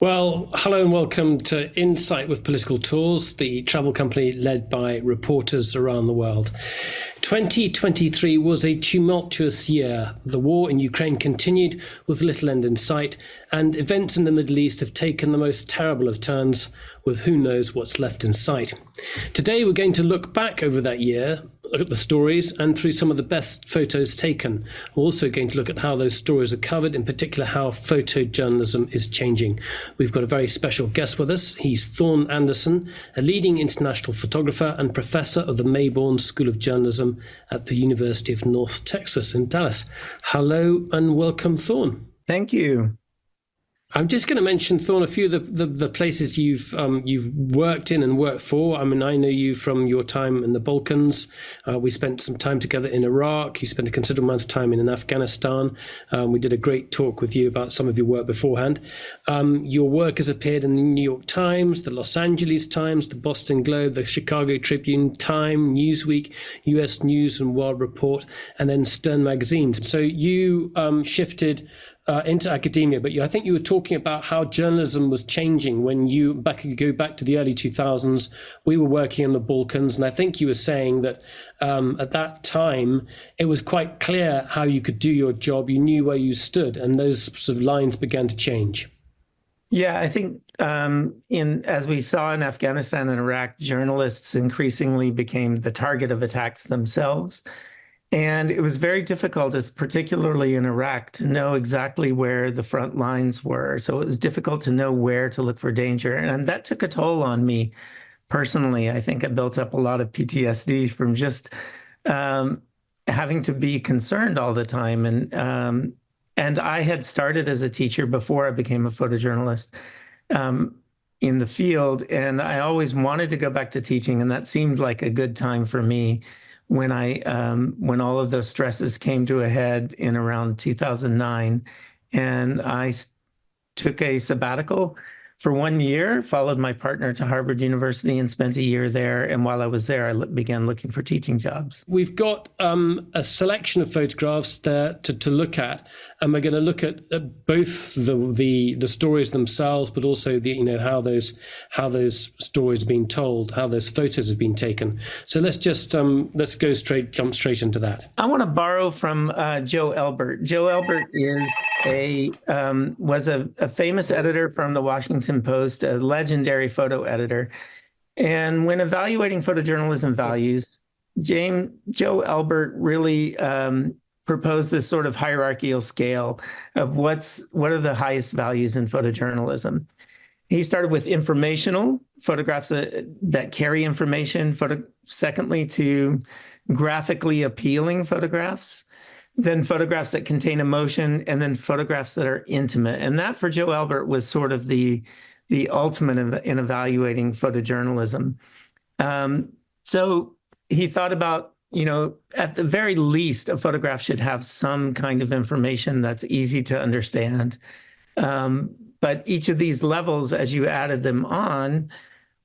Well, hello and welcome to Insight with Political Tours, the travel company led by reporters around the world. 2023 was a tumultuous year. The war in Ukraine continued with little end in sight, and events in the Middle East have taken the most terrible of turns, with who knows what's left in sight. Today we're going to look back over that year, look at the stories and through some of the best photos taken. We're also going to look at how those stories are covered, in particular how photojournalism is changing. We've got a very special guest with us. He's Thorne Anderson, a leading international photographer and professor of the Mayborn School of Journalism at the University of North Texas in Dallas. Hello and welcome, Thorne. Thank you. I'm just going to mention, Thorne, a few of the places you've worked in and worked for. I mean, I know you from your time in the Balkans. We spent some time together in Iraq. You spent a considerable amount of time in Afghanistan. We did a great talk with you about some of your work beforehand. Your work has appeared in the New York Times, the Los Angeles Times, the Boston Globe, the Chicago Tribune, Time, Newsweek, US News and World Report, and then Stern magazines. So you shifted into academia, but I think you were talking about how journalism was changing when you go back to the early 2000s. We were working in the Balkans, and I think you were saying that at that time it was quite clear how you could do your job. You knew where you stood, and those sort of lines began to change. Yeah, I think as we saw in Afghanistan and Iraq, journalists increasingly became the target of attacks themselves. And it was very difficult, particularly in Iraq, to know exactly where the front lines were. So it was difficult to know where to look for danger. And that took a toll on me personally. I think I built up a lot of PTSD from just having to be concerned all the time. And I had started as a teacher before I became a photojournalist in the field. And I always wanted to go back to teaching. And that seemed like a good time for me when all of those stresses came to a head in around 2009, and I took a sabbatical for 1 year, followed my partner to Harvard University and spent a year there. And while I was there, I began looking for teaching jobs. We've got a selection of photographs to look at, and we're going to look at both the stories themselves, but also how those stories have been told, how those photos have been taken. So let's just jump straight into that. I want to borrow from Joe Elbert. Joe Elbert was a famous editor from the Washington Post, a legendary photo editor. And when evaluating photojournalism values, Joe Elbert really proposed this sort of hierarchical scale of what are the highest values in photojournalism. He started with informational photographs that carry information. Secondly, to graphically appealing photographs. Then photographs that contain emotion, and then photographs that are intimate. And that, for Joe Elbert, was sort of the ultimate in evaluating photojournalism. So he thought about, at the very least, a photograph should have some kind of information that's easy to understand. But each of these levels, as you added them on,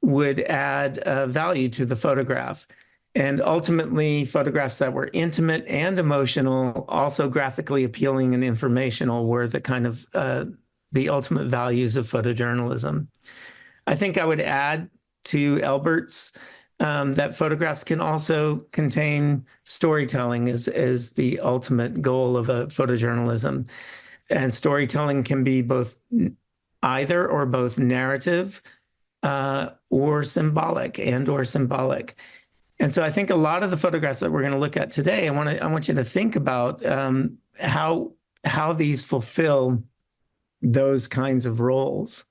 would add value to the photograph. And ultimately, photographs that were intimate and emotional, also graphically appealing and informational, were the kind of the ultimate values of photojournalism. I think I would add to Elbert's that photographs can also contain storytelling as the ultimate goal of a photojournalism. And storytelling can be both narrative or symbolic. And so I think a lot of the photographs that we're going to look at today, I want you to think about how these fulfill those kinds of roles.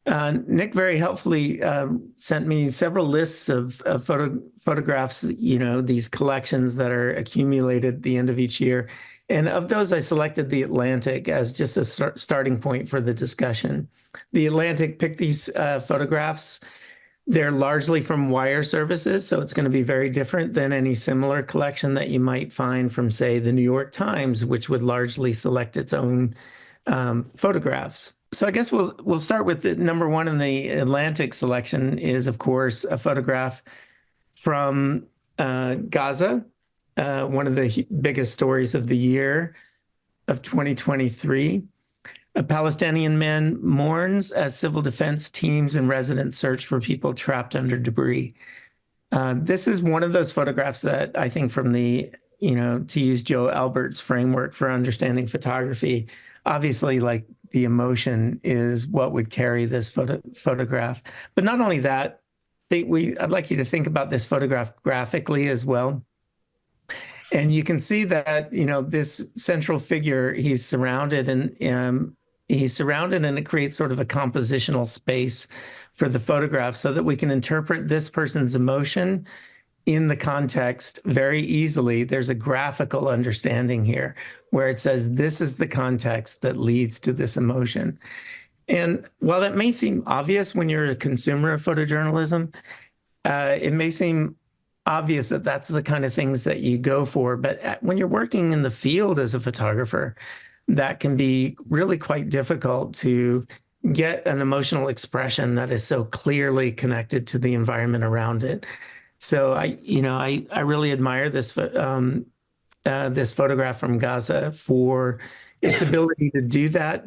Nick very helpfully sent me several lists of photographs, these collections that are accumulated at the end of each year. And of those, I selected The Atlantic as just a starting point for the discussion. The Atlantic picked these photographs. They're largely from wire services, so it's going to be very different than any similar collection that you might find from, say, the New York Times, which would largely select its own photographs. So I guess we'll start with the number one in the Atlantic selection is, of course, a photograph from Gaza, one of the biggest stories of the year of 2023. A Palestinian man mourns as civil defense teams and residents search for people trapped under debris. This is one of those photographs that I think from the, to use Joe Albert's framework for understanding photography, obviously like the emotion is what would carry this photograph. But not only that, I'd like you to think about this photograph graphically as well. And you can see that, this central figure, he's surrounded and it creates sort of a compositional space for the photograph so that we can interpret this person's emotion in the context very easily. There's a graphical understanding here where it says, this is the context that leads to this emotion. And while that may seem obvious when you're a consumer of photojournalism, it may seem obvious that that's the kind of things that you go for. But when you're working in the field as a photographer, that can be really quite difficult to get an emotional expression that is so clearly connected to the environment around it. So I really admire this this photograph from Gaza for its ability to do that,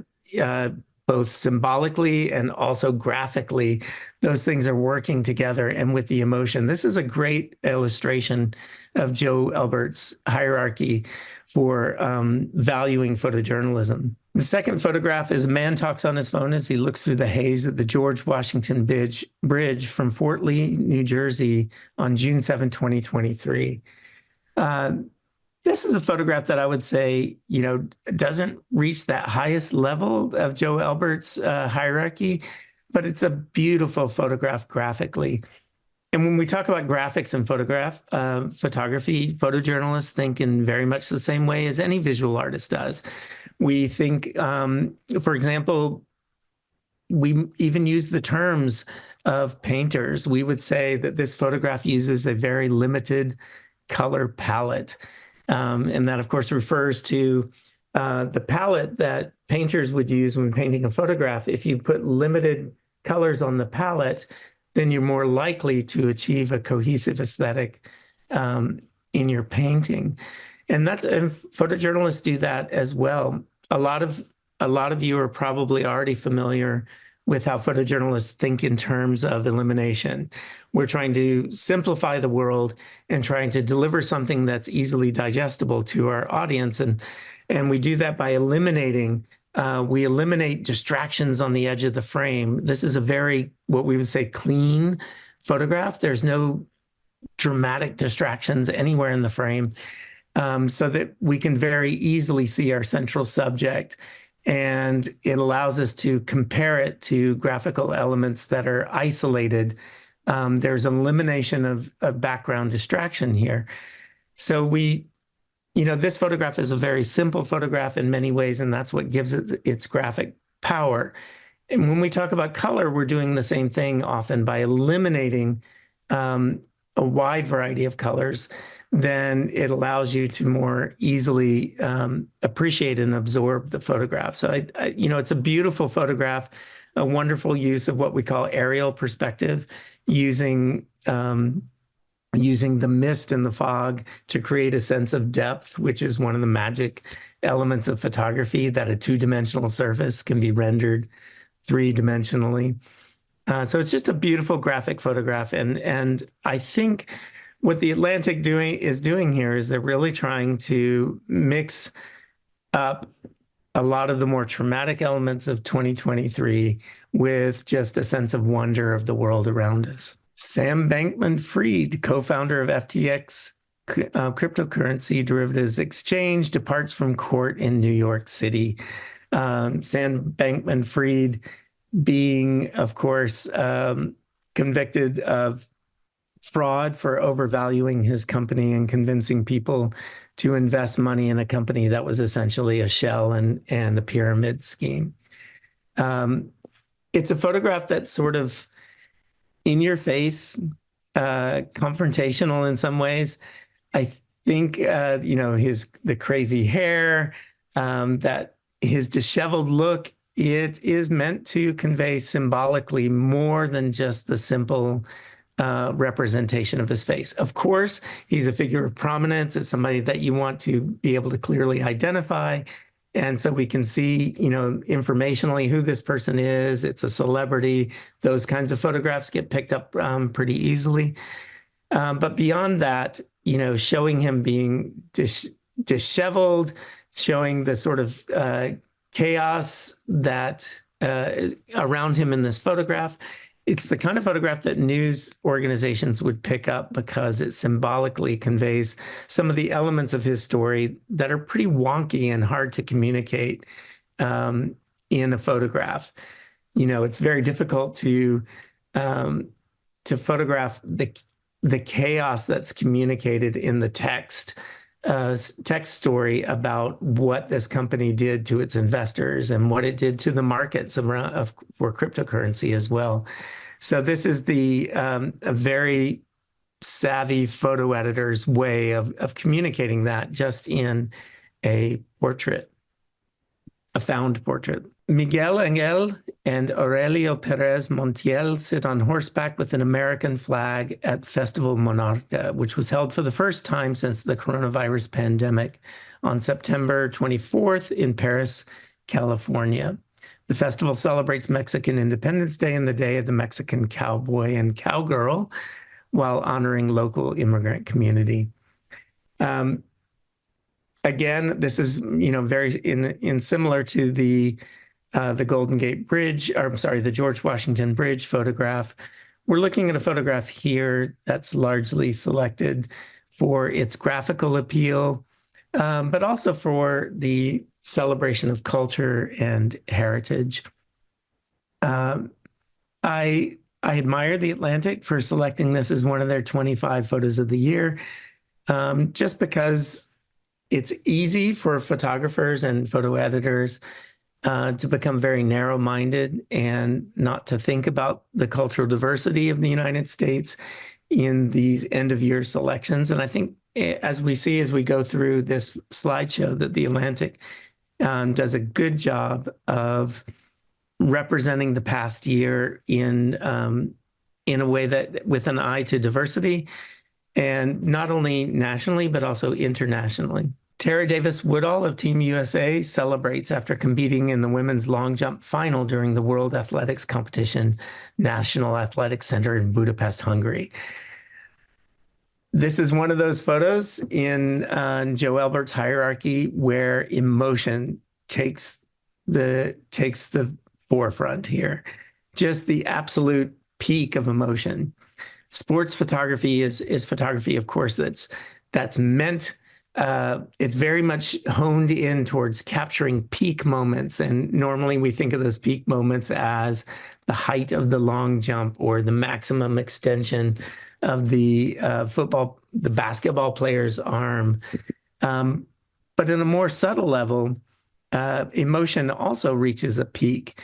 both symbolically and also graphically. Those things are working together and with the emotion. This is a great illustration of Joe Albert's hierarchy for valuing photojournalism. The second photograph is a man talks on his phone as he looks through the haze at the George Washington Bridge from Fort Lee, New Jersey on June 7, 2023. This is a photograph that I would say, doesn't reach that highest level of Joe Albert's hierarchy, but it's a beautiful photograph graphically. And when we talk about graphics and photography, photojournalists think in very much the same way as any visual artist does. We think, for example, we even use the terms of painters. We would say that this photograph uses a very limited color palette. And that, of course, refers to the palette that painters would use when painting a photograph. If you put limited colors on the palette, then you're more likely to achieve a cohesive aesthetic in your painting. And photojournalists do that as well. A lot of you are probably already familiar with how photojournalists think in terms of elimination. We're trying to simplify the world and trying to deliver something that's easily digestible to our audience. And we do that by eliminating, we eliminate distractions on the edge of the frame. This is a very, what we would say, clean photograph. There's no dramatic distractions anywhere in the frame, so that we can very easily see our central subject. And it allows us to compare it to graphical elements that are isolated. There's an elimination of background distraction here. So this photograph is a very simple photograph in many ways, and that's what gives it its graphic power. And when we talk about color, we're doing the same thing often by eliminating a wide variety of colors. Then it allows you to more easily appreciate and absorb the photograph. So, it's a beautiful photograph, a wonderful use of what we call aerial perspective, using the mist and the fog to create a sense of depth, which is one of the magic elements of photography, that a two-dimensional surface can be rendered three-dimensionally. So it's just a beautiful graphic photograph. And I think what the Atlantic is doing here is they're really trying to mix up a lot of the more traumatic elements of 2023 with just a sense of wonder of the world around us. Sam Bankman-Fried, co-founder of FTX cryptocurrency derivatives exchange, departs from court in New York City. Sam Bankman-Fried being, of course, convicted of fraud for overvaluing his company and convincing people to invest money in a company that was essentially a shell and a pyramid scheme. It's a photograph that's sort of in your face, confrontational in some ways. I think, the crazy hair, that his disheveled look, it is meant to convey symbolically more than just the simple representation of his face. Of course, he's a figure of prominence. It's somebody that you want to be able to clearly identify. And so we can see, informationally who this person is. It's a celebrity. Those kinds of photographs get picked up pretty easily. But beyond that, showing him being disheveled, showing the sort of chaos that around him in this photograph. It's the kind of photograph that news organizations would pick up because it symbolically conveys some of the elements of his story that are pretty wonky and hard to communicate in a photograph. It's very difficult to photograph the chaos that's communicated in the text story about what this company did to its investors and what it did to the markets for cryptocurrency as well. So this is a very savvy photo editor's way of communicating that just in a portrait, a found portrait. Miguel Angel and Aurelio Perez Montiel sit on horseback with an American flag at Festival Monarca, which was held for the first time since the coronavirus pandemic on September 24th in Paris, California. The festival celebrates Mexican Independence Day and the Day of the Mexican Cowboy and Cowgirl, while honoring local immigrant community. Again, this is very in similar to the Golden Gate Bridge, or I'm sorry, the George Washington Bridge photograph. We're looking at a photograph here that's largely selected for its graphical appeal, but also for the celebration of culture and heritage. I admire The Atlantic for selecting this as one of their 25 photos of the year, just because it's easy for photographers and photo editors to become very narrow-minded and not to think about the cultural diversity of the United States in these end-of-year selections. And I think as we go through this slideshow, that The Atlantic does a good job of representing the past year in a way that with an eye to diversity, and not only nationally, but also internationally. Tara Davis Woodall of Team USA celebrates after competing in the women's long jump final during the World Athletics Competition National Athletic Center in Budapest, Hungary. This is one of those photos in Joe Albert's hierarchy where emotion takes the forefront here. Just the absolute peak of emotion. Sports photography is photography, of course, that's meant, it's very much honed in towards capturing peak moments. And normally we think of those peak moments as the height of the long jump or the maximum extension of the basketball player's arm. But in a more subtle level, emotion also reaches a peak.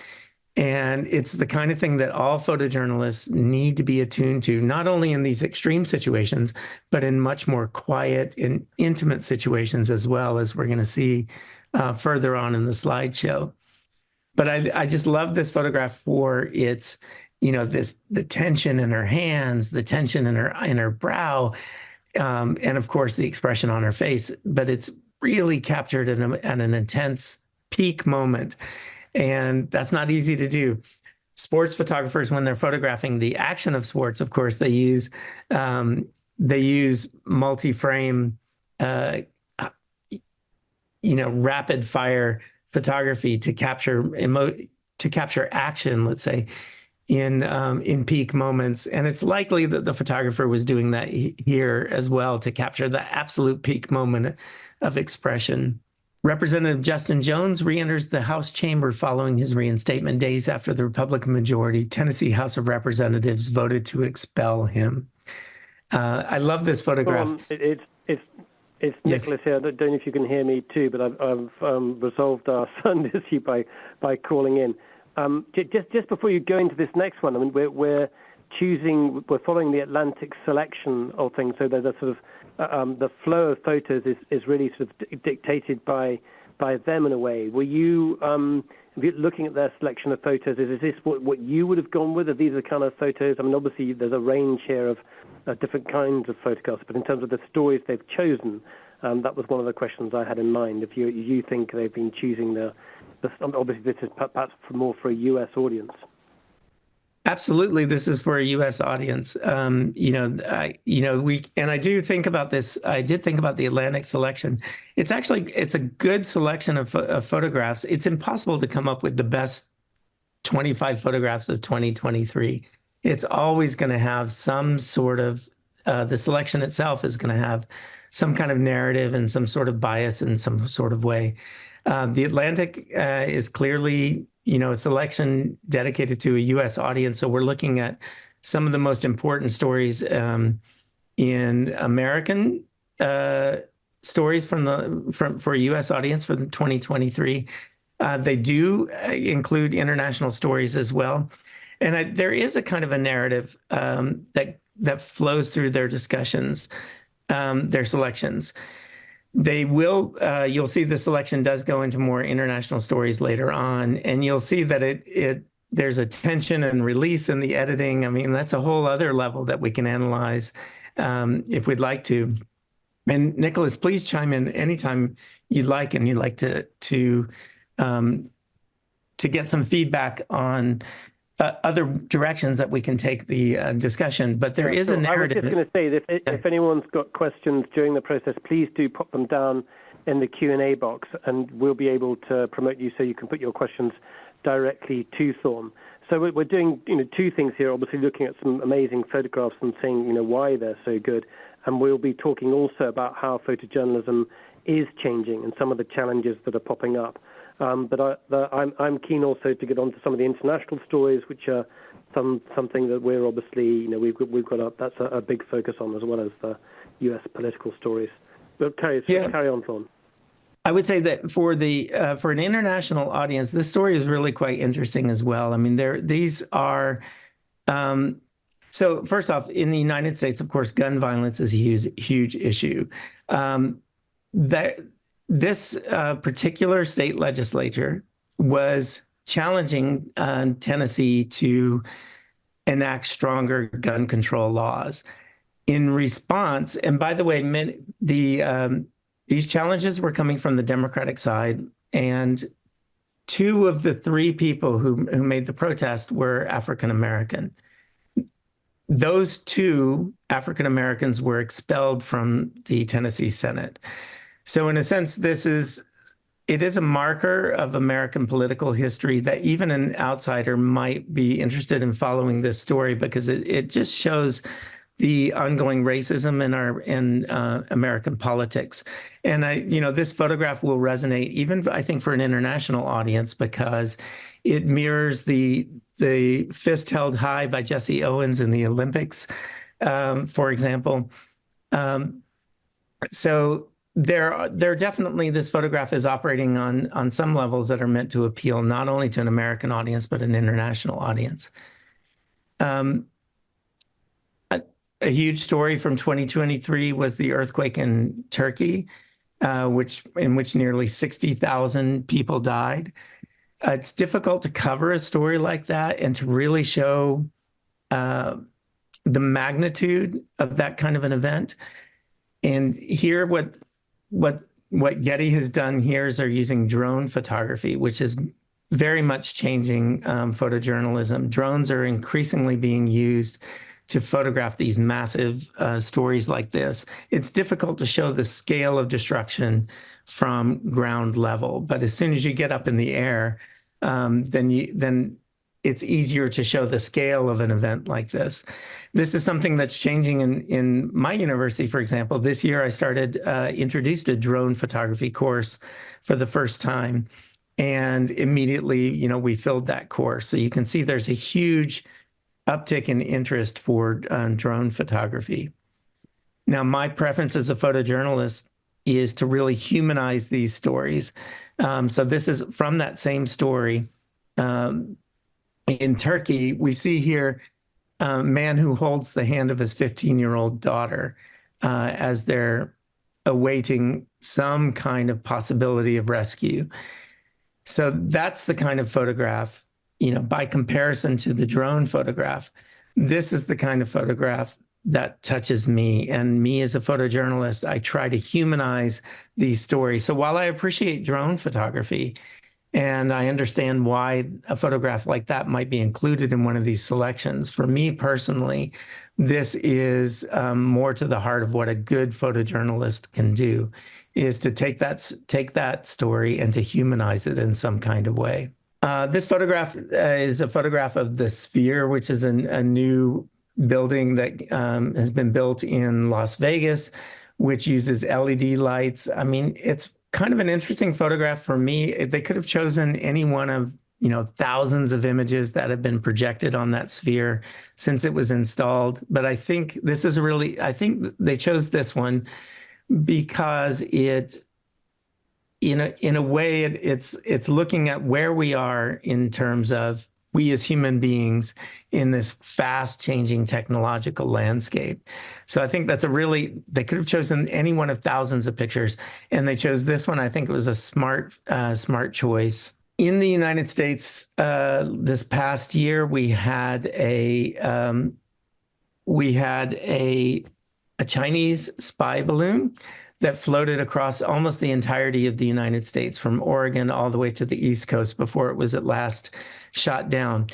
And it's the kind of thing that all photojournalists need to be attuned to, not only in these extreme situations, but in much more quiet and intimate situations as well, as we're going to see further on in the slideshow. But I just love this photograph for its, the tension in her hands, the tension in her brow, and of course the expression on her face. But it's really captured at an intense peak moment. And that's not easy to do. Sports photographers, when they're photographing the action of sports, of course, they use multi-frame, rapid fire photography to capture action, let's say, in peak moments. And it's likely that the photographer was doing that here as well to capture the absolute peak moment of expression. Representative Justin Jones re-enters the House chamber following his reinstatement days after the Republican majority Tennessee House of Representatives voted to expel him. I love this photograph. It's Nicholas here. I don't know if you can hear me too, but I've resolved our sound issue by calling in. Just before you go into this next one, I mean, we're following the Atlantic selection of things, so there's a sort of the flow of photos is really sort of dictated by them in a way. Were you looking at their selection of photos? Is this what you would have gone with? Are these the kind of photos? I mean, obviously there's a range here of different kinds of photographs, but in terms of the stories they've chosen, That was one of the questions I had in mind. If you think they've been choosing obviously this is perhaps more for a U.S. audience. Absolutely, this is for a U.S. audience. I do think about this. I did think about the Atlantic selection. It's a good selection of photographs. It's impossible to come up with the best 25 photographs of 2023. It's always going to have some sort of, the selection itself is going to have some kind of narrative and some sort of bias in some sort of way. The Atlantic is clearly, a selection dedicated to a U.S. audience. So we're looking at some of the most important stories in American stories for a U.S. audience for 2023. They do include international stories as well. And there is a kind of a narrative that flows through their discussions, their selections. They will, you'll see the selection does go into more international stories later on, and you'll see that there's a tension and release in the editing. I mean, that's a whole other level that we can analyze if we'd like to. And Nicholas, please chime in anytime you'd like, and you'd like to get some feedback on other directions that we can take the discussion. But there is a narrative. I was just going to say that if anyone's got questions during the process, please do pop them down in the Q&A box, and we'll be able to promote you so you can put your questions directly to Thorne. So we're doing two things here, obviously looking at some amazing photographs and seeing why they're so good. And we'll be talking also about how photojournalism is changing and some of the challenges that are popping up. But I'm keen also to get on to some of the international stories, which are something that we're obviously, we've got that's a big focus on, as well as the U.S. political stories. But carry on, Thorne. I would say that for an international audience, this story is really quite interesting as well. I mean, these are. So first off, in the United States, of course, gun violence is a huge issue. This particular state legislature was challenging Tennessee to enact stronger gun control laws. In response, and by the way, these challenges were coming from the Democratic side, and 2 of the 3 people who made the protest were African American. Those 2 African Americans were expelled from the Tennessee Senate. So in a sense, it is a marker of American political history that even an outsider might be interested in following this story, because it just shows the ongoing racism in American politics. And this photograph will resonate even, I think, for an international audience, because it mirrors the fist held high by Jesse Owens in the Olympics, for example. So there definitely, this photograph is operating on some levels that are meant to appeal not only to an American audience, but an international audience. A huge story from 2023 was the earthquake in Turkey, in which nearly 60,000 people died. It's difficult to cover a story like that and to really show the magnitude of that kind of an event. And here, what Getty has done here is they're using drone photography, which is very much changing photojournalism. Drones are increasingly being used to photograph these massive stories like this. It's difficult to show the scale of destruction from ground level, but as soon as you get up in the air, then it's easier to show the scale of an event like this. This is something that's changing in my university, for example. This year, I introduced a drone photography course for the first time, and immediately, we filled that course. So you can see there's a huge uptick in interest for drone photography. Now, my preference as a photojournalist is to really humanize these stories. So this is from that same story. In Turkey, we see here a man who holds the hand of his 15-year-old daughter as they're awaiting some kind of possibility of rescue. So that's the kind of photograph, by comparison to the drone photograph. This is the kind of photograph that touches me. And me as a photojournalist, I try to humanize these stories. So while I appreciate drone photography, and I understand why a photograph like that might be included in one of these selections, for me personally, this is more to the heart of what a good photojournalist can do, is to take that story and to humanize it in some kind of way. This photograph is a photograph of the Sphere, which is a new building that has been built in Las Vegas, which uses LED lights. I mean, it's kind of an interesting photograph for me. They could have chosen any one of, thousands of images that have been projected on that Sphere since it was installed. But I think this is I think they chose this one because it, in a way, it's looking at where we are in terms of we as human beings in this fast changing technological landscape. So I think they could have chosen any one of thousands of pictures, and they chose this one. I think it was a smart choice. In the United States, this past year, we had a Chinese spy balloon that floated across almost the entirety of the United States, from Oregon all the way to the East Coast before it was at last shot down.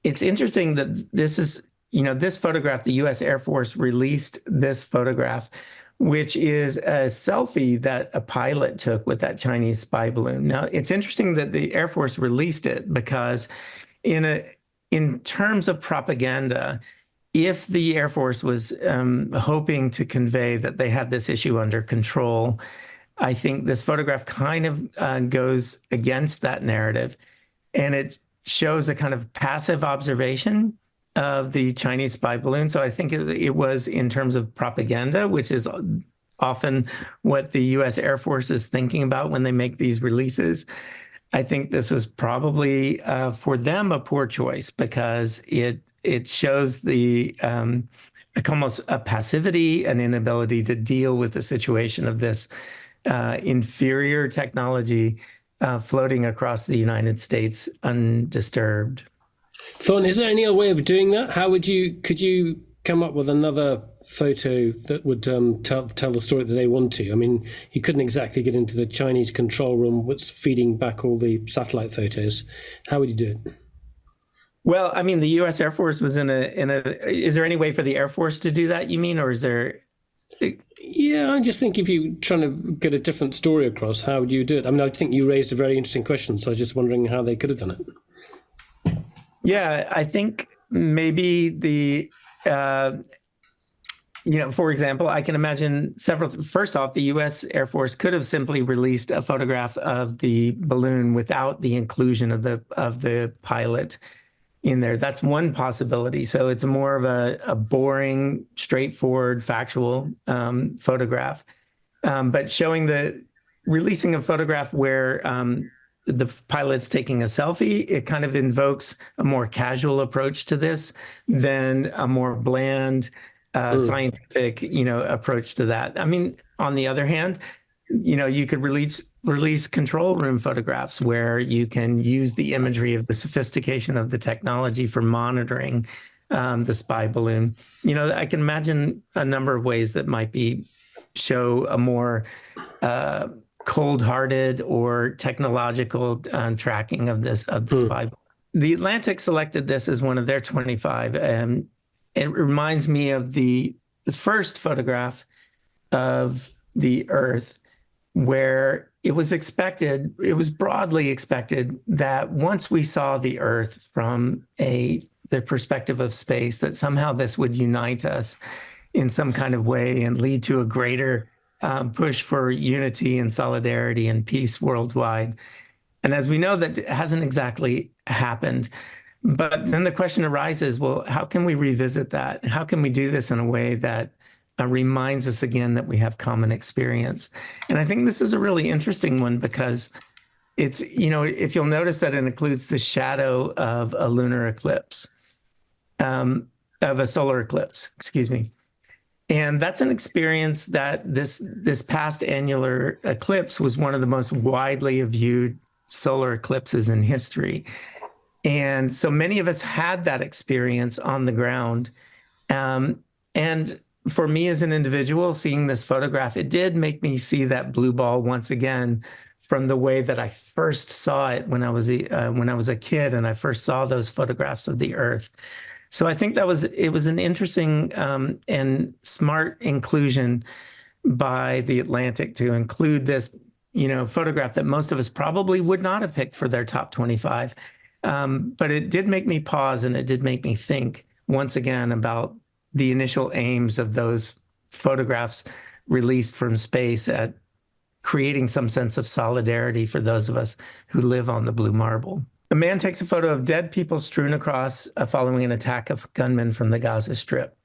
It's interesting that this photograph, the U.S. Air Force released this photograph, which is a selfie that a pilot took with that Chinese spy balloon. Now, it's interesting that the Air Force released it because in terms of propaganda, if the Air Force was hoping to convey that they had this issue under control, I think this photograph kind of goes against that narrative. And it shows a kind of passive observation of the Chinese spy balloon. So I think it was in terms of propaganda, which is often what the U.S. Air Force is thinking about when they make these releases. I think this was probably for them a poor choice because it shows almost a passivity, an inability to deal with the situation of this inferior technology floating across the United States undisturbed. Thorne, is there any other way of doing that? Could you come up with another photo that would tell the story that they want to? I mean, you couldn't exactly get into the Chinese control room what's feeding back all the satellite photos. How would you do it? Well, I mean, the U.S. Air Force was is there any way for the Air Force to do that, you mean, or is there? Yeah, I just think if you're trying to get a different story across, how would you do it? I mean, I think you raised a very interesting question, so I was just wondering how they could have done it. Yeah, I think maybe for example, I can imagine first off, the U.S. Air Force could have simply released a photograph of the balloon without the inclusion of the pilot in there. That's one possibility. So it's more of a boring, straightforward, factual photograph. But releasing a photograph where the pilot's taking a selfie, it kind of invokes a more casual approach to this than a more bland, scientific, approach to that. I mean, on the other hand, you could release control room photographs where you can use the imagery of the sophistication of the technology for monitoring the spy balloon. I can imagine a number of ways that might show a more cold-hearted or technological tracking of the spy balloon. The Atlantic selected this as one of their 25. It reminds me of the first photograph of the Earth, where it was broadly expected that once we saw the Earth from the perspective of space, that somehow this would unite us in some kind of way and lead to a greater push for unity and solidarity and peace worldwide. And as we know, that hasn't exactly happened. But then the question arises, well, how can we revisit that? How can we do this in a way that reminds us again that we have common experience? And I think this is a really interesting one because it's, if you'll notice that it includes the shadow of a lunar eclipse, of a solar eclipse, excuse me. And that's an experience that this past annular eclipse was one of the most widely viewed solar eclipses in history. And so many of us had that experience on the ground. And for me as an individual, seeing this photograph, it did make me see that blue ball once again from the way that I first saw it when I was a kid and I first saw those photographs of the Earth. So I think it was an interesting and smart inclusion by The Atlantic to include this, photograph that most of us probably would not have picked for their top 25. But it did make me pause, and it did make me think once again about the initial aims of those photographs released from space at creating some sense of solidarity for those of us who live on the blue marble. A man takes a photo of dead people strewn across following an attack of gunmen from the Gaza Strip.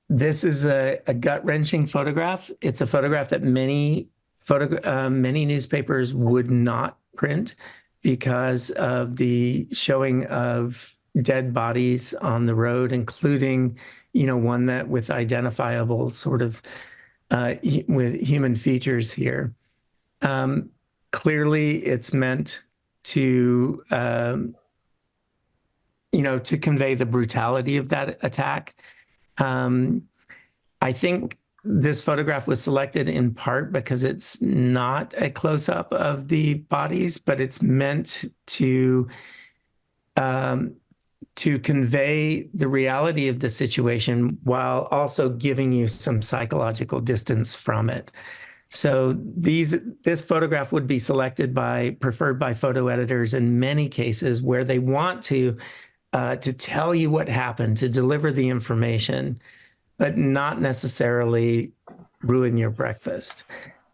This is a gut-wrenching photograph. It's a photograph that many newspapers would not print because of the showing of dead bodies on the road, including, one that with identifiable sort of with human features here. Clearly, it's meant to, to convey the brutality of that attack. I think this photograph was selected in part because it's not a close-up of the bodies, but it's meant to convey the reality of the situation while also giving you some psychological distance from it. So this photograph would be preferred by photo editors in many cases where they want to tell you what happened, to deliver the information, but not necessarily ruin your breakfast.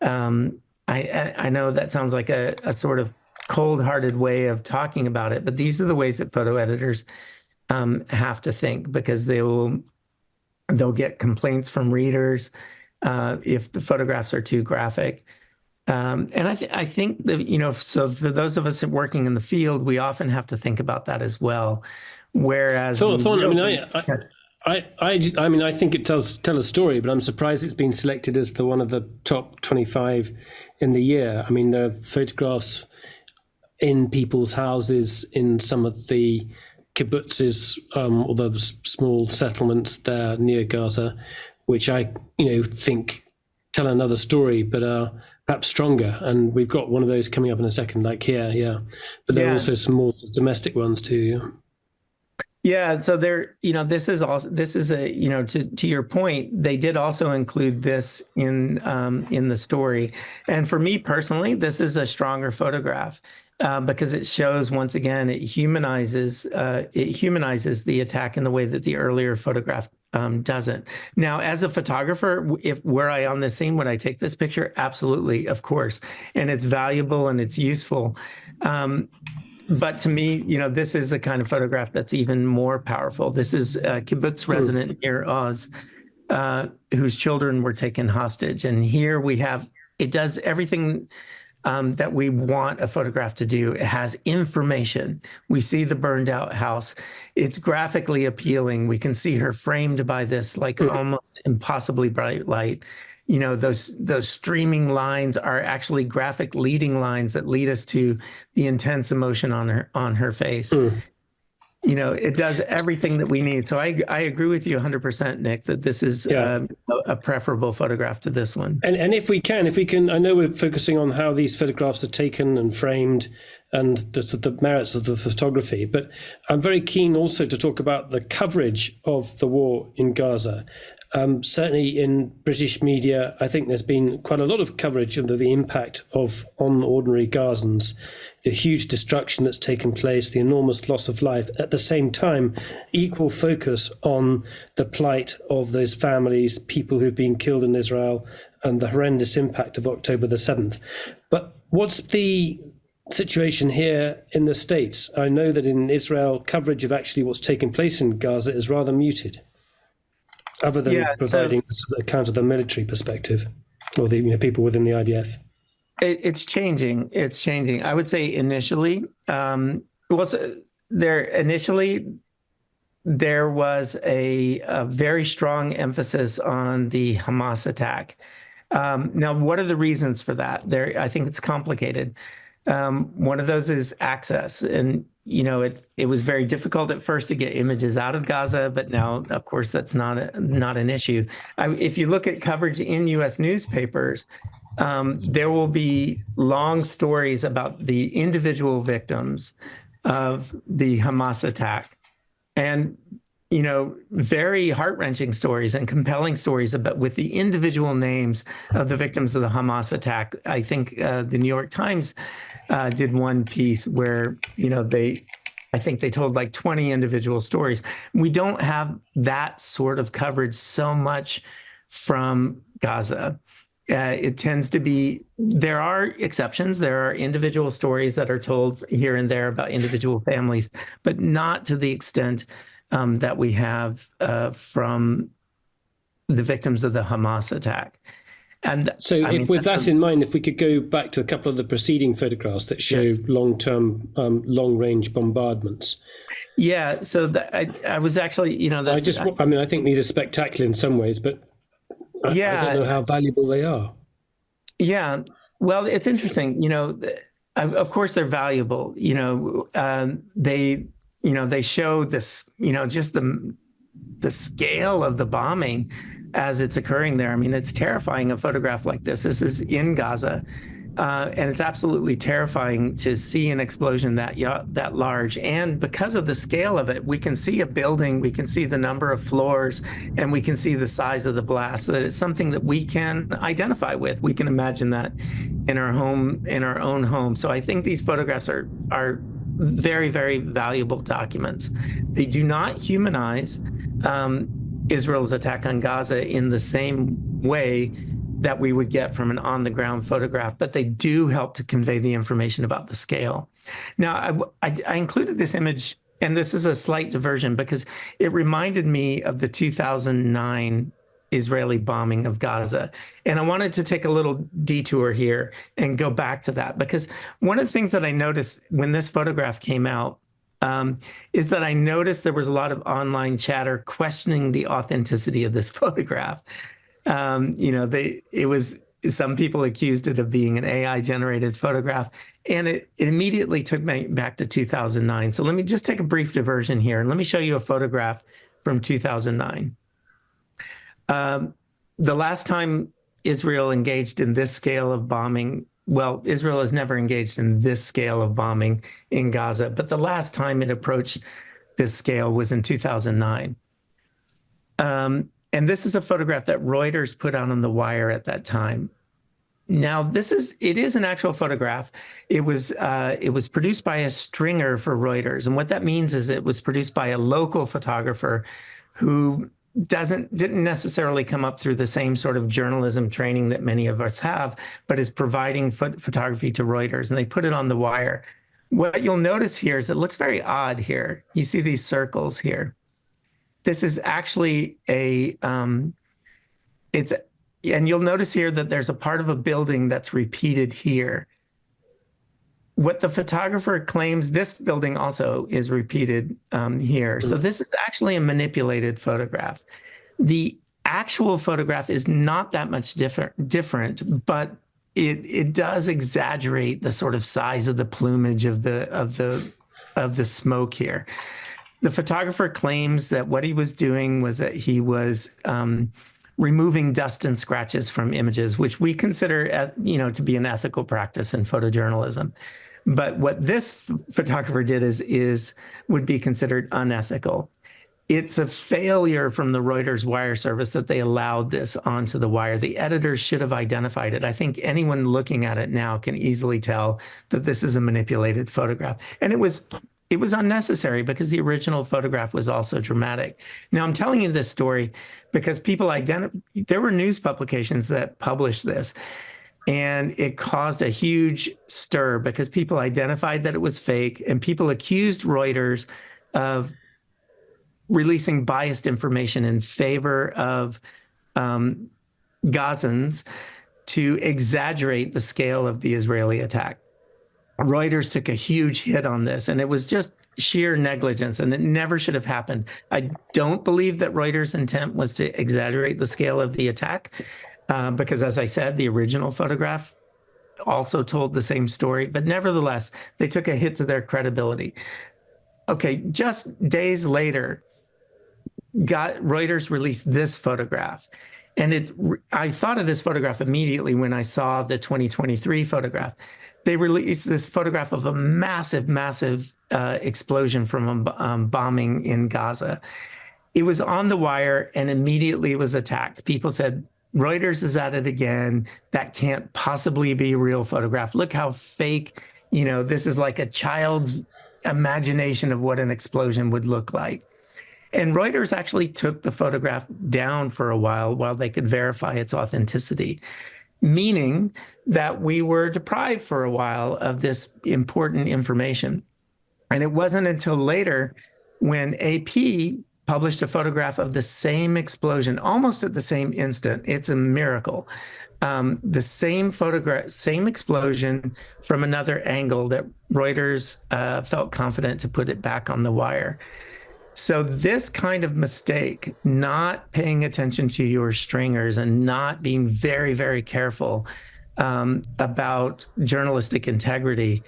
I know that sounds like a sort of cold-hearted way of talking about it, but these are the ways that photo editors have to think, because they'll get complaints from readers if the photographs are too graphic. And I think that, so for those of us working in the field, we often have to think about that as well. Whereas, Thorne, I think it does tell a story, but I'm surprised it's been selected as one of the top 25 in the year. I mean, there are photographs in people's houses in some of the kibbutzes, or the small settlements there near Gaza, which I, think tell another story, but are perhaps stronger. And we've got one of those coming up in a second, like here, yeah. But there are also some more domestic ones too. Yeah. Yeah, so this is a, to your point, they did also include this in the story. And for me personally, this is a stronger photograph because it shows, once again, it humanizes the attack in the way that the earlier photograph doesn't. Now, as a photographer, were I on the scene, would I take this picture? Absolutely, of course. And it's valuable and it's useful. But to me, this is a kind of photograph that's even more powerful. This is a kibbutz resident near Oz, whose children were taken hostage. And here it does everything that we want a photograph to do. It has information. We see the burned out house. It's graphically appealing. We can see her framed by this almost impossibly bright light. Those streaming lines are actually graphic leading lines that lead us to the intense emotion on her face. It does everything that we need. So I agree with you 100%, Nick, that this is a preferable photograph to this one. And if we can, I know we're focusing on how these photographs are taken and framed and the merits of the photography, but I'm very keen also to talk about the coverage of the war in Gaza. Certainly in British media, I think there's been quite a lot of coverage of the impact on ordinary Gazans, the huge destruction that's taken place, the enormous loss of life. At the same time, equal focus on the plight of those families, people who've been killed in Israel, and the horrendous impact of October the 7th. But what's the situation here in the States? I know that in Israel, coverage of actually what's taken place in Gaza is rather muted, other than providing a account of the military perspective or the people within the IDF. It's changing. It's changing. I would say initially, there was a very strong emphasis on the Hamas attack. Now, what are the reasons for that? I think it's complicated. One of those is access. And, it was very difficult at first to get images out of Gaza, but now, of course, that's not an issue. If you look at coverage in U.S. newspapers, there will be long stories about the individual victims of the Hamas attack. And very heart-wrenching stories and compelling stories with the individual names of the victims of the Hamas attack. I think the New York Times did one piece where, I think they told like 20 individual stories. We don't have that sort of coverage so much from Gaza. It tends to be, there are exceptions. There are individual stories that are told here and there about individual families, but not to the extent that we have from the victims of the Hamas attack. And so with that in mind, if we could go back to a couple of the preceding photographs that show long-term, long-range bombardments. Yeah, so I was actually, I think these are spectacular in some ways, but I don't know how valuable they are. Yeah, well, it's interesting. Of course they're valuable. They show this, just the scale of the bombing as it's occurring there. I mean, it's terrifying, a photograph like this. This is in Gaza, and it's absolutely terrifying to see an explosion that large. And because of the scale of it, we can see a building, we can see the number of floors, and we can see the size of the blast. So that it's something that we can identify with. We can imagine that in our own home. So I think these photographs are very, very valuable documents. They do not humanize Israel's attack on Gaza in the same way that we would get from an on-the-ground photograph, but they do help to convey the information about the scale. Now, I included this image, and this is a slight diversion because it reminded me of the 2009 Israeli bombing of Gaza. And I wanted to take a little detour here and go back to that, because one of the things that I noticed when this photograph came out is that I noticed there was a lot of online chatter questioning the authenticity of this photograph. Some people accused it of being an AI-generated photograph, and it immediately took me back to 2009. So let me just take a brief diversion here, and let me show you a photograph from 2009. The last time Israel engaged in this scale of bombing, well, Israel has never engaged in this scale of bombing in Gaza, but the last time it approached this scale was in 2009. And this is a photograph that Reuters put out on the wire at that time. Now, it is an actual photograph. It was produced by a stringer for Reuters. And what that means is it was produced by a local photographer who didn't necessarily come up through the same sort of journalism training that many of us have, but is providing photography to Reuters, and they put it on the wire. What you'll notice here is it looks very odd here. You see these circles here. This is actually and you'll notice here that there's a part of a building that's repeated here. What the photographer claims, this building also is repeated here. So this is actually a manipulated photograph. The actual photograph is not that much different, but it does exaggerate the sort of size of the plumage of the smoke here. The photographer claims that what he was doing was that he was removing dust and scratches from images, which we consider to be an ethical practice in photojournalism. But what this photographer did would be considered unethical. It's a failure from the Reuters wire service that they allowed this onto the wire. The editors should have identified it. I think anyone looking at it now can easily tell that this is a manipulated photograph. And it was unnecessary because the original photograph was also dramatic. Now, I'm telling you this story because there were news publications that published this. And it caused a huge stir because people identified that it was fake, and people accused Reuters of releasing biased information in favor of Gazans to exaggerate the scale of the Israeli attack. Reuters took a huge hit on this, and it was just sheer negligence, and it never should have happened. I don't believe that Reuters' intent was to exaggerate the scale of the attack. Because, as I said, the original photograph also told the same story, but nevertheless, they took a hit to their credibility. Okay, just days later, Reuters released this photograph. And I thought of this photograph immediately when I saw the 2023 photograph. They released this photograph of a massive, massive explosion from a bombing in Gaza. It was on the wire and immediately was attacked. People said, Reuters is at it again. That can't possibly be a real photograph. Look how fake, this is like a child's imagination of what an explosion would look like. And Reuters actually took the photograph down for a while they could verify its authenticity, meaning that we were deprived for a while of this important information. And it wasn't until later when AP published a photograph of the same explosion, almost at the same instant. It's a miracle. The same photograph, same explosion from another angle that Reuters felt confident to put it back on the wire. So this kind of mistake, not paying attention to your stringers and not being very, very careful about journalistic integrity,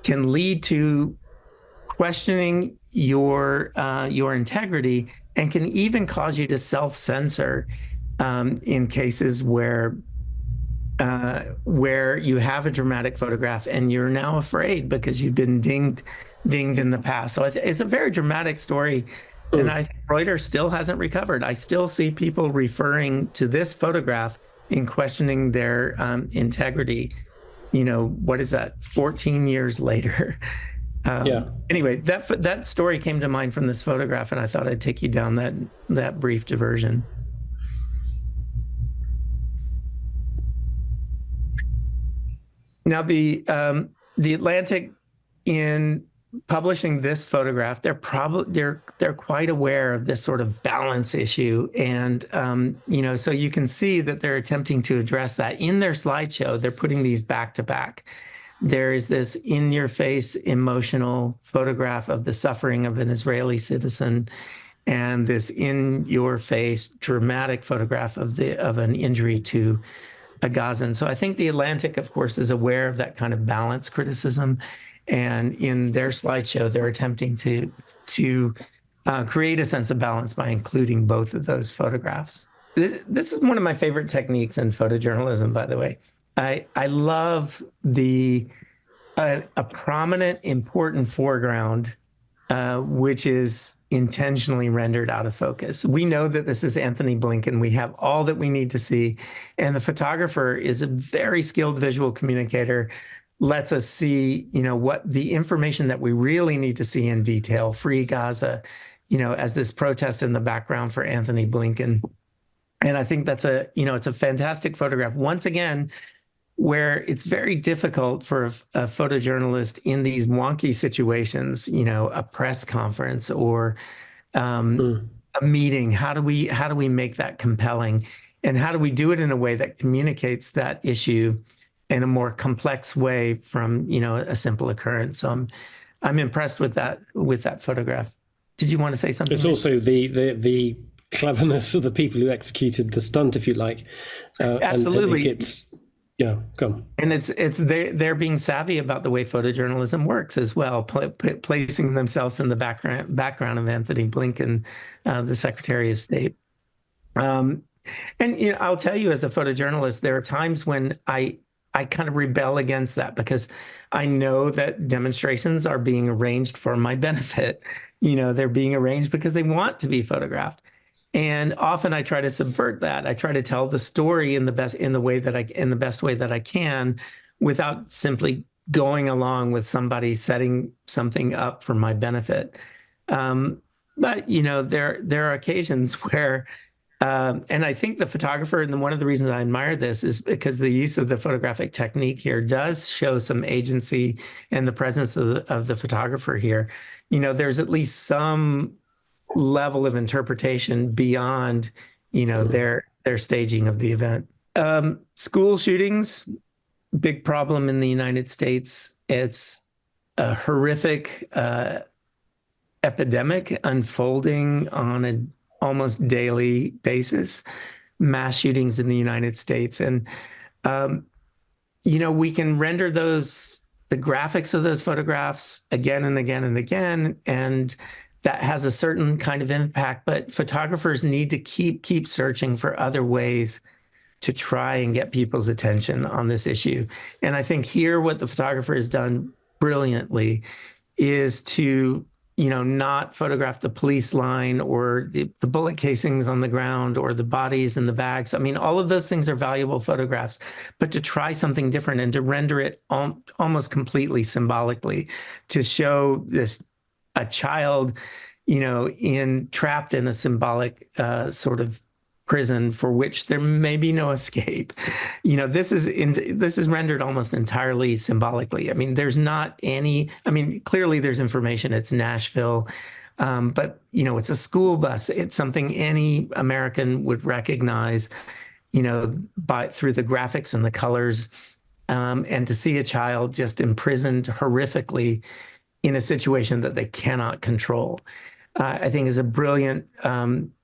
can lead to questioning your integrity, and can even cause you to self-censor in cases where you have a dramatic photograph and you're now afraid because you've been dinged in the past. So it's a very dramatic story. And I think Reuters still hasn't recovered. I still see people referring to this photograph in questioning their integrity. What is that? 14 years later. Anyway, that story came to mind from this photograph, and I thought I'd take you down that brief diversion. Now, the Atlantic, in publishing this photograph, they're quite aware of this sort of balance issue, and so you can see that they're attempting to address that in their slideshow. They're putting these back to back. There is this in-your-face emotional photograph of the suffering of an Israeli citizen, and this in-your-face dramatic photograph of an injury to a Gazan. So I think the Atlantic, of course, is aware of that kind of balance criticism, and in their slideshow, they're attempting to create a sense of balance by including both of those photographs. This is one of my favorite techniques in photojournalism, by the way. I love a prominent, important foreground, which is intentionally rendered out of focus. We know that this is Anthony Blinken. We have all that we need to see. And the photographer is a very skilled visual communicator, lets us see, what the information that we really need to see in detail, free Gaza, as this protest in the background for Anthony Blinken. And I think that's it's a fantastic photograph. Once again, where it's very difficult for a photojournalist in these wonky situations, a press conference or a meeting. How do we make that compelling? And how do we do it in a way that communicates that issue in a more complex way from, a simple occurrence? So I'm impressed with that photograph. Did you want to say something? It's also the cleverness of the people who executed the stunt, if you like. Absolutely. Yeah, come. And they're being savvy about the way photojournalism works as well, placing themselves in the background of Anthony Blinken, the Secretary of State. And I'll tell you, as a photojournalist, there are times when I kind of rebel against that, because I know that demonstrations are being arranged for my benefit. They're being arranged because they want to be photographed. And often I try to subvert that. I try to tell the story in the best way that I can, without simply going along with somebody setting something up for my benefit. But there are occasions where, and I think the photographer, and one of the reasons I admire this is because the use of the photographic technique here does show some agency and the presence of the photographer here. There's at least some level of interpretation beyond, their staging of the event. School shootings, big problem in the United States. It's a horrific epidemic unfolding on an almost daily basis. Mass shootings in the United States, and we can render the graphics of those photographs again and again and again, and that has a certain kind of impact, but photographers need to keep searching for other ways to try and get people's attention on this issue. And I think here what the photographer has done brilliantly is to not photograph the police line or the bullet casings on the ground or the bodies in the bags. I mean, all of those things are valuable photographs, but to try something different and to render it almost completely symbolically, to show a child, trapped in a symbolic sort of prison for which there may be no escape. This is rendered almost entirely symbolically. I mean, clearly there's information. It's Nashville, but it's a school bus. It's something any American would recognize, through the graphics and the colors, and to see a child just imprisoned horrifically in a situation that they cannot control, I think is a brilliant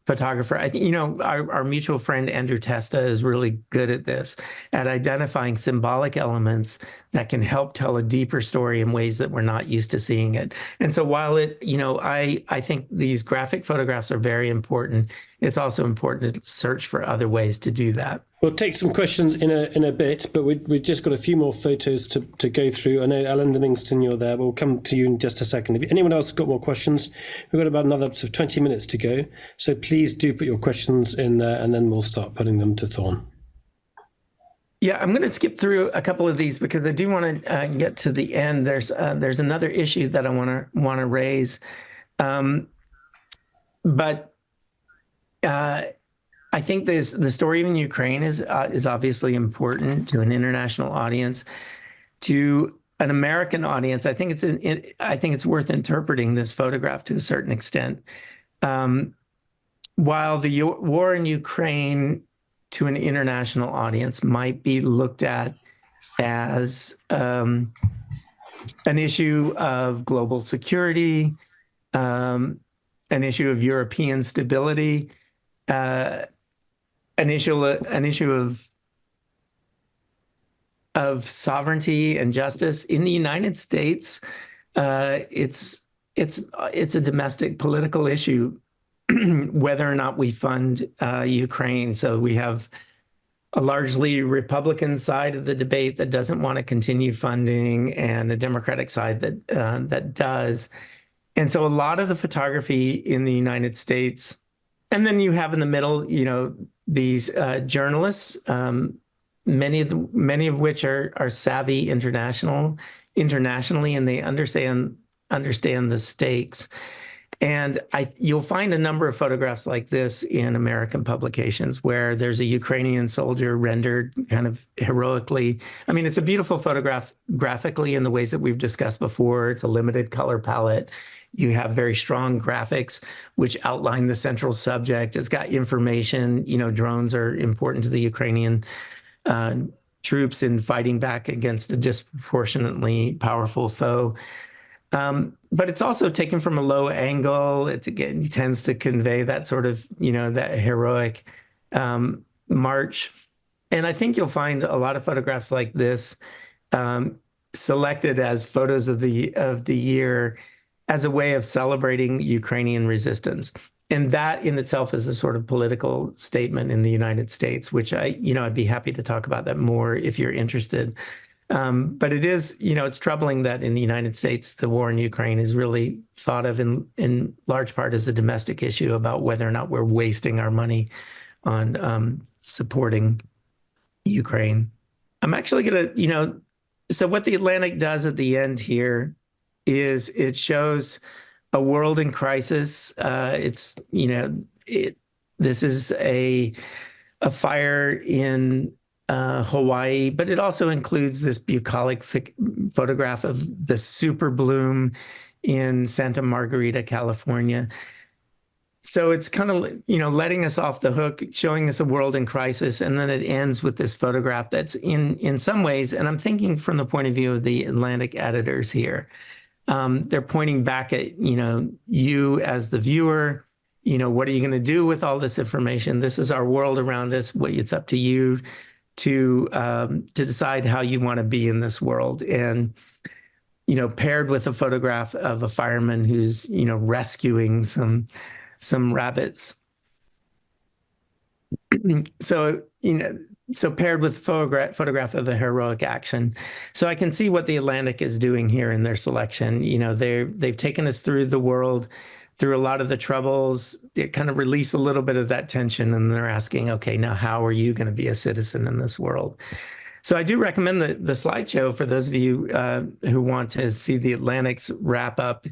photographer. I think, our mutual friend Andrew Testa is really good at this, at identifying symbolic elements that can help tell a deeper story in ways that we're not used to seeing it. And so while I think these graphic photographs are very important, it's also important to search for other ways to do that. We'll take some questions in a bit, but we've just got a few more photos to go through. I know, Alan Livingston, you're there. We'll come to you in just a second. If anyone else has got more questions, we've got about another sort of 20 minutes to go. So please do put your questions in there, and then we'll start putting them to Thorne. Yeah, I'm going to skip through a couple of these because I do want to get to the end. There's another issue that I want to raise, but I think the story in Ukraine is obviously important to an international audience. To an American audience, I think it's worth interpreting this photograph to a certain extent. While the war in Ukraine to an international audience might be looked at as an issue of global security, an issue of European stability, an issue of sovereignty and justice. In the United States, it's a domestic political issue whether or not we fund Ukraine. So we have a largely Republican side of the debate that doesn't want to continue funding, and a Democratic side that does. And so a lot of the photography in the United States, and then you have in the middle, these journalists, many of which are savvy internationally, and they understand the stakes. And you'll find a number of photographs like this in American publications where there's a Ukrainian soldier rendered kind of heroically. I mean, it's a beautiful photograph graphically in the ways that we've discussed before. It's a limited color palette. You have very strong graphics which outline the central subject. It's got information. Drones are important to the Ukrainian troops in fighting back against a disproportionately powerful foe. But it's also taken from a low angle. It tends to convey that sort of, that heroic march. And I think you'll find a lot of photographs like this selected as photos of the year as a way of celebrating Ukrainian resistance. And that in itself is a sort of political statement in the United States, which I'd be happy to talk about that more if you're interested. But it is, it's troubling that in the United States, the war in Ukraine is really thought of in large part as a domestic issue about whether or not we're wasting our money on supporting Ukraine. I'm actually going to, so what the Atlantic does at the end here is it shows a world in crisis. This is a fire in Hawaii, but it also includes this bucolic photograph of the super bloom in Santa Margarita, California. So it's kind of, letting us off the hook, showing us a world in crisis. And then it ends with this photograph that's in some ways, and I'm thinking from the point of view of the Atlantic editors here, they're pointing back at, you as the viewer, what are you going to do with all this information? This is our world around us. It's up to you to decide how you want to be in this world. And, paired with a photograph of a fireman who's, rescuing some rabbits. So, so paired with photograph of a heroic action. So I can see what the Atlantic is doing here in their selection. They've taken us through the world, through a lot of the troubles. They kind of release a little bit of that tension, and they're asking, okay, now how are you going to be a citizen in this world? So I do recommend the slideshow for those of you who want to see the Atlantic's wrap up.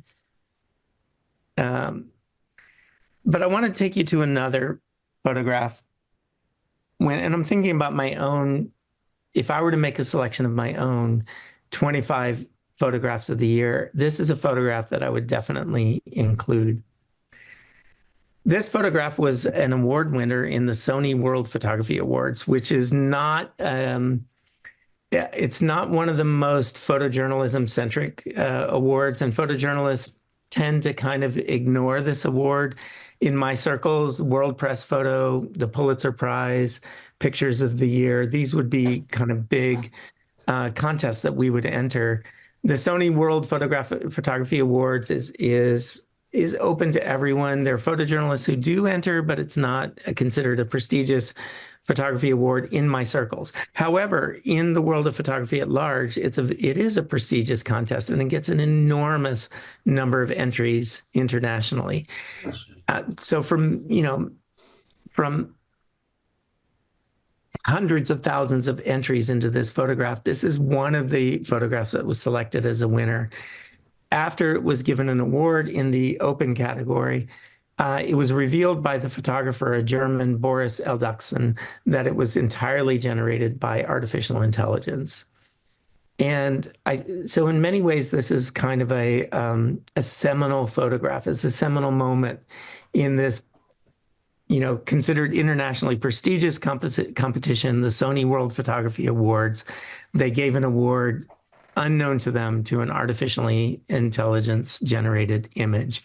But I want to take you to another photograph. And I'm thinking about my own, if I were to make a selection of my own 25 photographs of the year, this is a photograph that I would definitely include. This photograph was an award winner in the Sony World Photography Awards, which is not, it's not one of the most photojournalism-centric awards, and photojournalists tend to kind of ignore this award. In my circles, World Press Photo, the Pulitzer Prize, Pictures of the Year, these would be kind of big contests that we would enter. The Sony World Photography Awards is open to everyone. There are photojournalists who do enter, but it's not considered a prestigious photography award in my circles. However, in the world of photography at large, it is a prestigious contest, and it gets an enormous number of entries internationally. So from hundreds of thousands of entries into this photograph, this is one of the photographs that was selected as a winner. After it was given an award in the open category, it was revealed by the photographer, a German, Boris Eldachsen, that it was entirely generated by artificial intelligence. And so in many ways, this is kind of a seminal photograph. It's a seminal moment in this, considered internationally prestigious competition, the Sony World Photography Awards. They gave an award unknown to them to an artificially intelligence-generated image.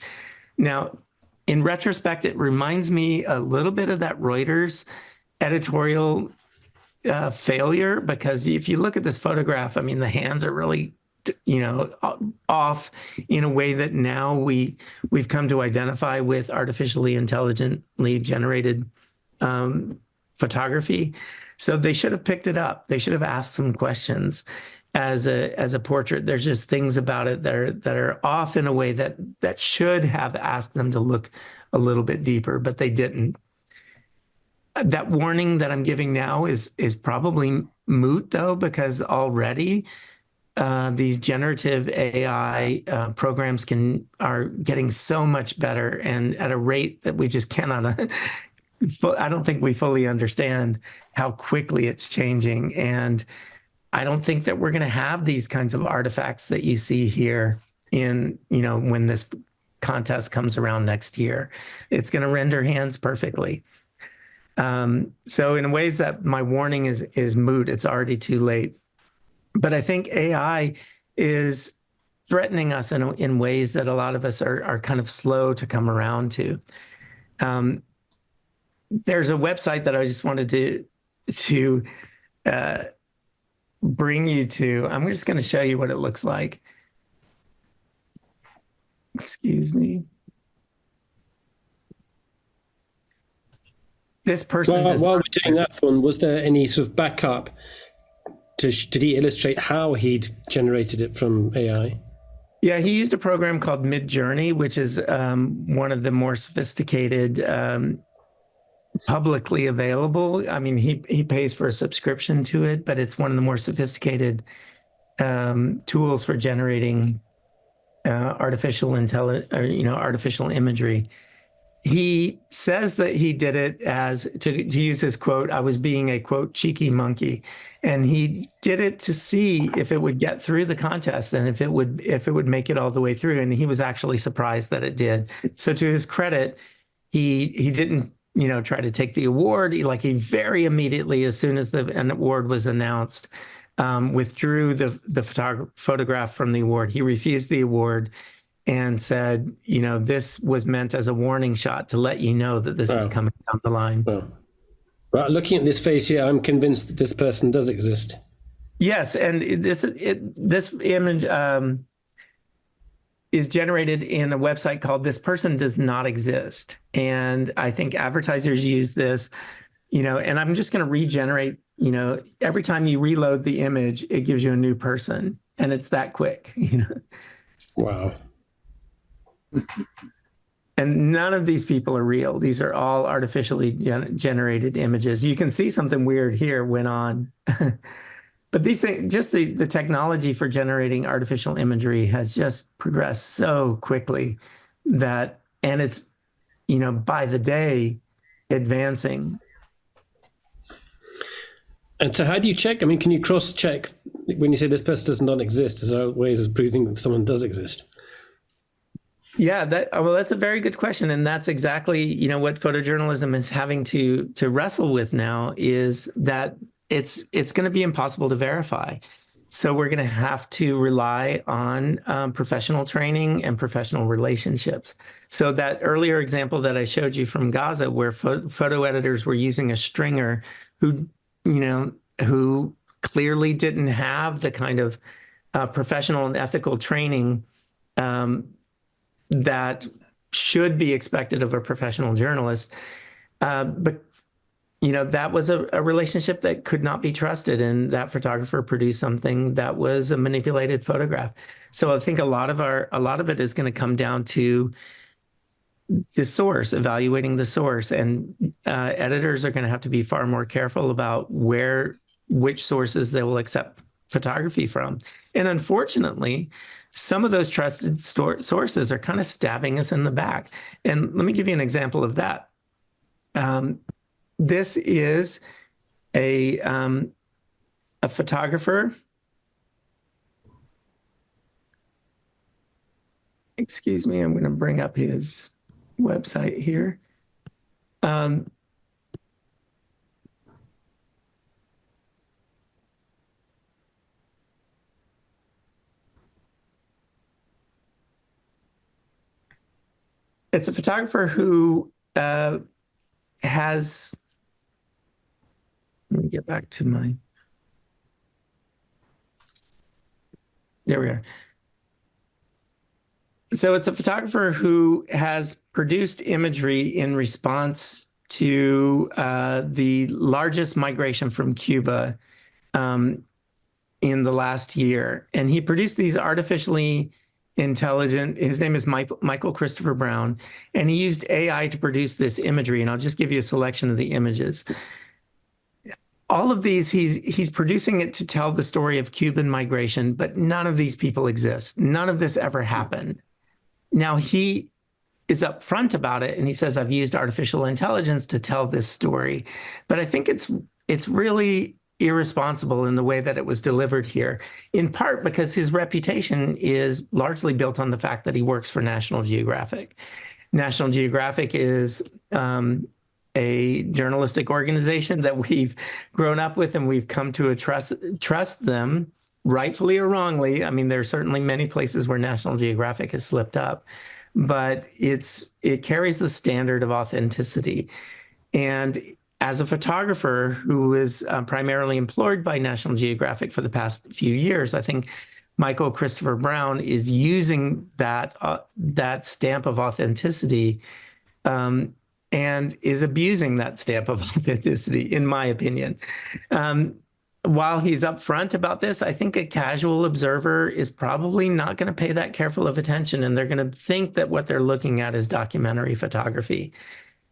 Now, in retrospect, it reminds me a little bit of that Reuters editorial failure, because if you look at this photograph, I mean, the hands are really, off in a way that now we've come to identify with artificially intelligently generated photography. So they should have picked it up. They should have asked some questions. As a portrait, there's just things about it that are off in a way that should have asked them to look a little bit deeper, but they didn't. That warning that I'm giving now is probably moot, though, because already these generative AI programs are getting so much better, and at a rate that we just cannot. I don't think we fully understand how quickly it's changing, and I don't think that we're going to have these kinds of artifacts that you see here in, when this contest comes around next year. It's going to render hands perfectly. So in ways that my warning is moot, it's already too late. But I think AI is threatening us in ways that a lot of us are kind of slow to come around to. There's a website that I just wanted to bring you to. I'm just going to show you what it looks like. Excuse me. This person. While we're doing that one, was there any sort of backup? Did he illustrate how he'd generated it from AI? Yeah, he used a program called Midjourney, which is one of the more sophisticated, publicly available. I mean, he pays for a subscription to it, but it's one of the more sophisticated tools for generating artificial imagery. He says that he did it as, to use his quote, "I was being a, quote, cheeky monkey." And he did it to see if it would get through the contest and if it would make it all the way through. And he was actually surprised that it did. So to his credit, he didn't, try to take the award. He very immediately, as soon as an award was announced, withdrew the photograph from the award. He refused the award and said, this was meant as a warning shot to let you know that this is coming down the line. Well, Well, looking at this face here, I'm convinced that this person does exist. Yes, and this image is generated in a website called "This Person Does Not Exist," and I think advertisers use this, and I'm just going to regenerate. Every time you reload the image, it gives you a new person, and it's that quick. Wow. And none of these people are real. These are all artificially generated images. You can see something weird here went on. But these things, just the technology for generating artificial imagery has just progressed so quickly and it's, by the day advancing. And so how do you check? I mean, can you cross-check when you say this person does not exist? Is there ways of proving that someone does exist? Yeah, that's a very good question. And that's exactly, what photojournalism is having to wrestle with now, is that it's going to be impossible to verify. So we're going to have to rely on professional training and professional relationships. So that earlier example that I showed you from Gaza, where photo editors were using a stringer who clearly didn't have the kind of professional and ethical training that should be expected of a professional journalist. But that was a relationship that could not be trusted, and that photographer produced something that was a manipulated photograph. So I think a lot of it is going to come down to the source, evaluating the source, and editors are going to have to be far more careful about which sources they will accept photography from. And unfortunately, some of those trusted sources are kind of stabbing us in the back. And let me give you an example of that. This is a photographer. Excuse me, I'm going to bring up his website here. It's a photographer who has, let me get back to there we are. So it's a photographer who has produced imagery in response to the largest migration from Cuba in the last year. And he produced these artificially intelligent, his name is Michael Christopher Brown, and he used AI to produce this imagery. And I'll just give you a selection of the images. All of these, he's producing it to tell the story of Cuban migration, but none of these people exist. None of this ever happened. Now, he is upfront about it, and he says, I've used artificial intelligence to tell this story. But I think it's really irresponsible in the way that it was delivered here, in part because his reputation is largely built on the fact that he works for National Geographic. National Geographic is a journalistic organization that we've grown up with, and we've come to trust them, rightfully or wrongly. I mean, there are certainly many places where National Geographic has slipped up, but it carries the standard of authenticity. And as a photographer who is primarily employed by National Geographic for the past few years, I think Michael Christopher Brown is using that stamp of authenticity and is abusing that stamp of authenticity, in my opinion. While he's upfront about this, I think a casual observer is probably not going to pay that careful of attention, and they're going to think that what they're looking at is documentary photography.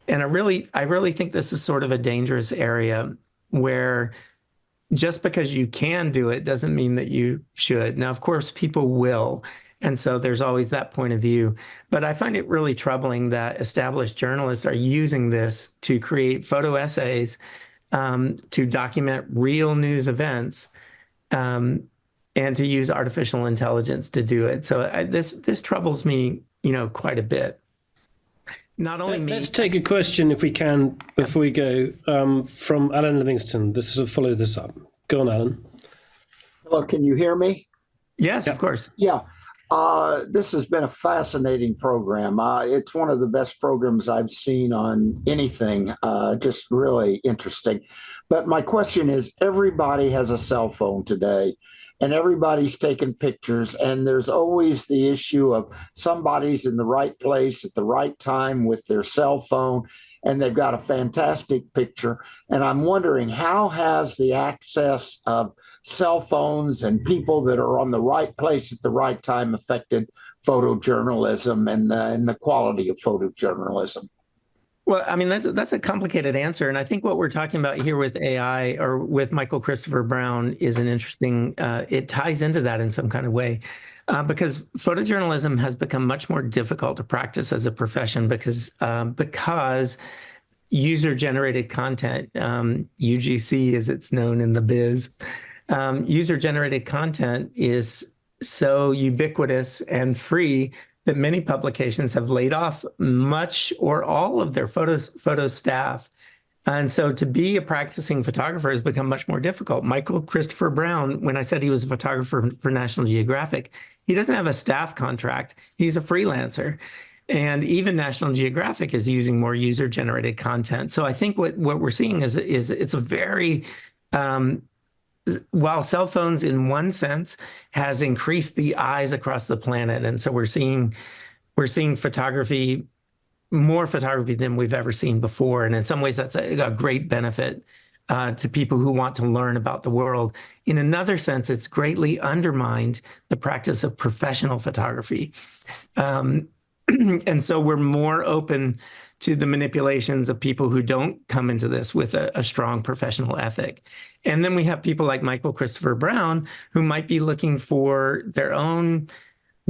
And I really think this is sort of a dangerous area where just because you can do it doesn't mean that you should. Now, of course, people will. And so there's always that point of view. But I find it really troubling that established journalists are using this to create photo essays, to document real news events, and to use artificial intelligence to do it. So this troubles me, quite a bit. Not only me. Let's take a question, if we can, before we go, from Alan Livingston. This will follow this up. Go on, Alan. Hello, can you hear me? Yes, of course. Yeah. This has been a fascinating program. It's one of the best programs I've seen on anything, just really interesting. But my question is, everybody has a cell phone today, and everybody's taking pictures, and there's always the issue of somebody's in the right place at the right time with their cell phone, and they've got a fantastic picture. And I'm wondering, how has the access of cell phones and people that are on the right place at the right time affected photojournalism and the quality of photojournalism? Well, I mean, that's a complicated answer. And I think what we're talking about here with AI or with Michael Christopher Brown is an interesting, it ties into that in some kind of way. Because photojournalism has become much more difficult to practice as a profession because user-generated content, UGC as it's known in the biz, user-generated content is so ubiquitous and free that many publications have laid off much or all of their photo staff. And so to be a practicing photographer has become much more difficult. Michael Christopher Brown, when I said he was a photographer for National Geographic, he doesn't have a staff contract. He's a freelancer. And even National Geographic is using more user-generated content. So I think what we're seeing is it's a very, while cell phones in one sense has increased the eyes across the planet. And so we're seeing photography, more photography than we've ever seen before. And in some ways, that's a great benefit to people who want to learn about the world. In another sense, it's greatly undermined the practice of professional photography. And so we're more open to the manipulations of people who don't come into this with a strong professional ethic. And then we have people like Michael Christopher Brown, who might be looking for their own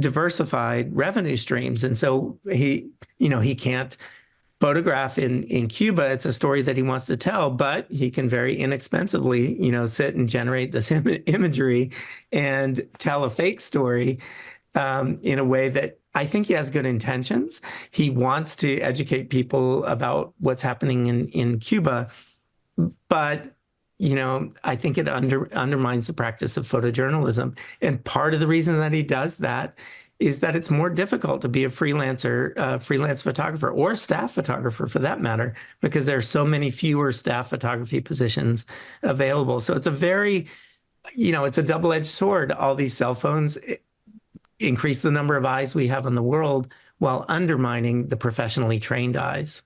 diversified revenue streams. And so he can't photograph in Cuba. It's a story that he wants to tell, but he can very inexpensively, sit and generate this imagery and tell a fake story in a way that I think he has good intentions. He wants to educate people about what's happening in Cuba, but I think it undermines the practice of photojournalism. And part of the reason that he does that is that it's more difficult to be a freelance photographer or a staff photographer for that matter, because there are so many fewer staff photography positions available. So it's a very, it's a double-edged sword. All these cell phones increase the number of eyes we have in the world while undermining the professionally trained eyes.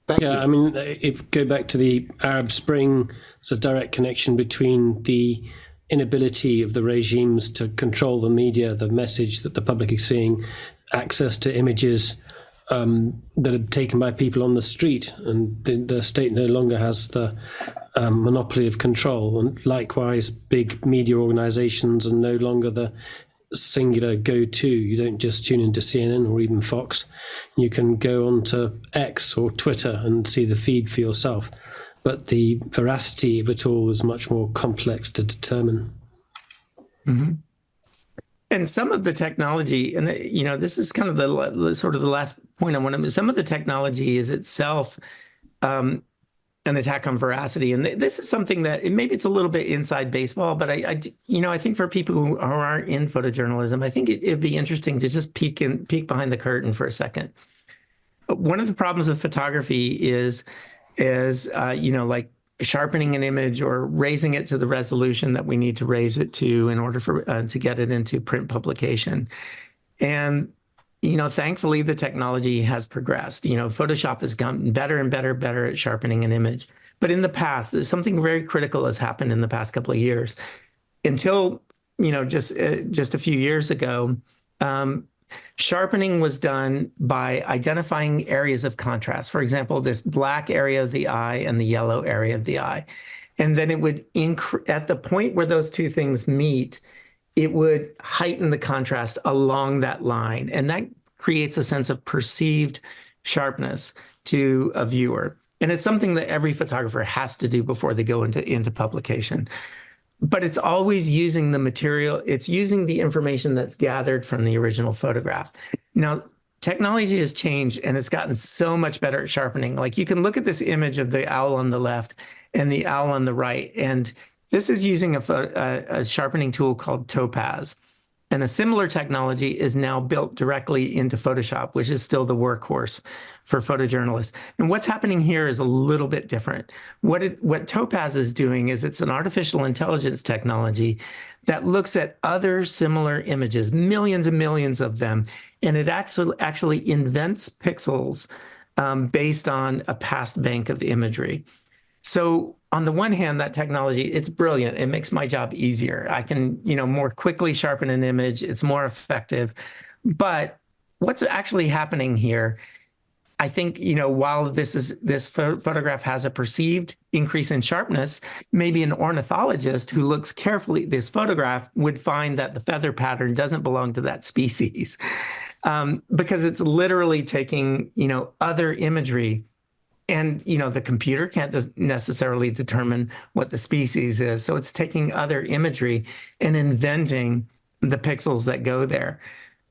Thank you. I mean, if go back to the Arab Spring, there's a direct connection between the inability of the regimes to control the media, the message that the public is seeing, access to images that are taken by people on the street, and the state no longer has the monopoly of control. And likewise, big media organizations are no longer the singular go-to. You don't just tune into CNN or even Fox. You can go on to X or Twitter and see the feed for yourself. But the veracity of it all is much more complex to determine. Mm-hmm. And some of the technology, and this is kind of the sort of the last point I want to make. Some of the technology is itself an attack on veracity. And this is something that maybe it's a little bit inside baseball, but I think for people who aren't in photojournalism, I think it'd be interesting to just peek behind the curtain for a second. One of the problems of photography is like sharpening an image or raising it to the resolution that we need to raise it to in order for to get it into print publication. And thankfully, the technology has progressed. Photoshop has gotten better and better at sharpening an image. But in the past, something very critical has happened in the past couple of years. Until, just a few years ago, sharpening was done by identifying areas of contrast. For example, this black area of the eye and the yellow area of the eye. And then it would at the point where those two things meet, it would heighten the contrast along that line. And that creates a sense of perceived sharpness to a viewer. And it's something that every photographer has to do before they go into publication. But it's always using the material, it's using the information that's gathered from the original photograph. Now, technology has changed and it's gotten so much better at sharpening. Like you can look at this image of the owl on the left and the owl on the right, and this is using a sharpening tool called Topaz. And a similar technology is now built directly into Photoshop, which is still the workhorse for photojournalists. And what's happening here is a little bit different. What Topaz is doing is it's an artificial intelligence technology that looks at other similar images, millions and millions of them, and it actually invents pixels based on a past bank of imagery. So on the one hand, that technology, it's brilliant. It makes my job easier. I can, more quickly sharpen an image. It's more effective. But what's actually happening here, I think, while this photograph has a perceived increase in sharpness, maybe an ornithologist who looks carefully at this photograph would find that the feather pattern doesn't belong to that species, because it's literally taking, other imagery. And, the computer can't necessarily determine what the species is. So it's taking other imagery and inventing the pixels that go there.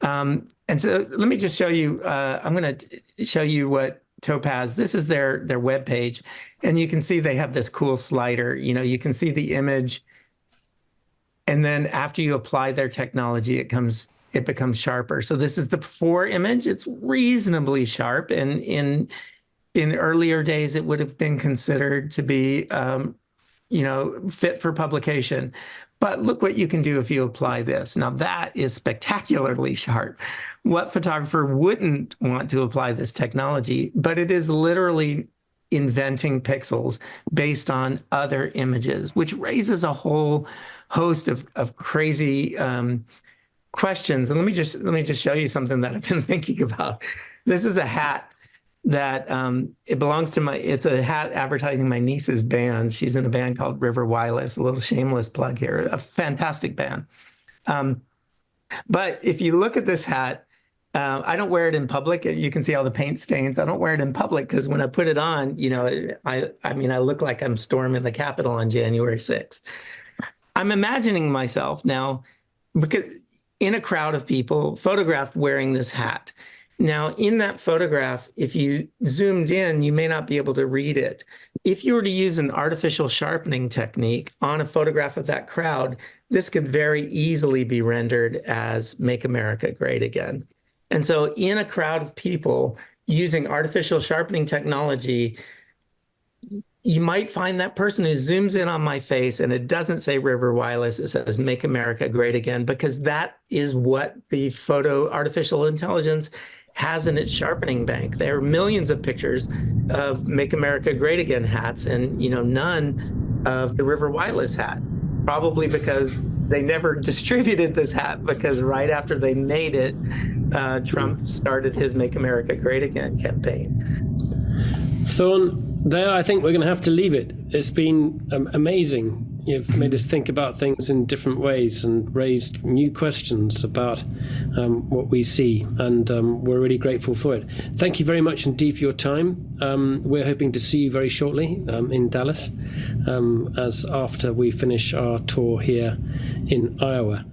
And so let me just show you, I'm going to show you what Topaz, this is their web page. And you can see they have this cool slider. You can see the image. And then after you apply their technology, it becomes sharper. So this is the before image. It's reasonably sharp. And in earlier days, it would have been considered to be, fit for publication. But look what you can do if you apply this. Now, that is spectacularly sharp. What photographer wouldn't want to apply this technology? But it is literally inventing pixels based on other images, which raises a whole host of crazy questions. And let me just show you something that I've been thinking about. This is a hat that it belongs to it's a hat advertising my niece's band. She's in a band called River Wireless, a little shameless plug here, a fantastic band. But if you look at this hat, I don't wear it in public. You can see all the paint stains. I don't wear it in public because when I put it on, I look like I'm storming the Capitol on January 6th. I'm imagining myself now, because in a crowd of people, photographed wearing this hat. Now, in that photograph, if you zoomed in, you may not be able to read it. If you were to use an artificial sharpening technique on a photograph of that crowd, this could very easily be rendered as "Make America Great Again." And so in a crowd of people using artificial sharpening technology, you might find that person who zooms in on my face and it doesn't say River Wireless, it says "Make America Great Again," because that is what the photo artificial intelligence has in its sharpening bank. There are millions of pictures of "Make America Great Again" hats and, none of the River Wireless hat, probably because they never distributed this hat, because right after they made it, Trump started his "Make America Great Again" campaign. Thorne, there I think we're going to have to leave it. It's been amazing. You've made us think about things in different ways and raised new questions about what we see, and we're really grateful for it. Thank you very much indeed for your time. We're hoping to see you very shortly in Dallas, as after we finish our tour here in Iowa.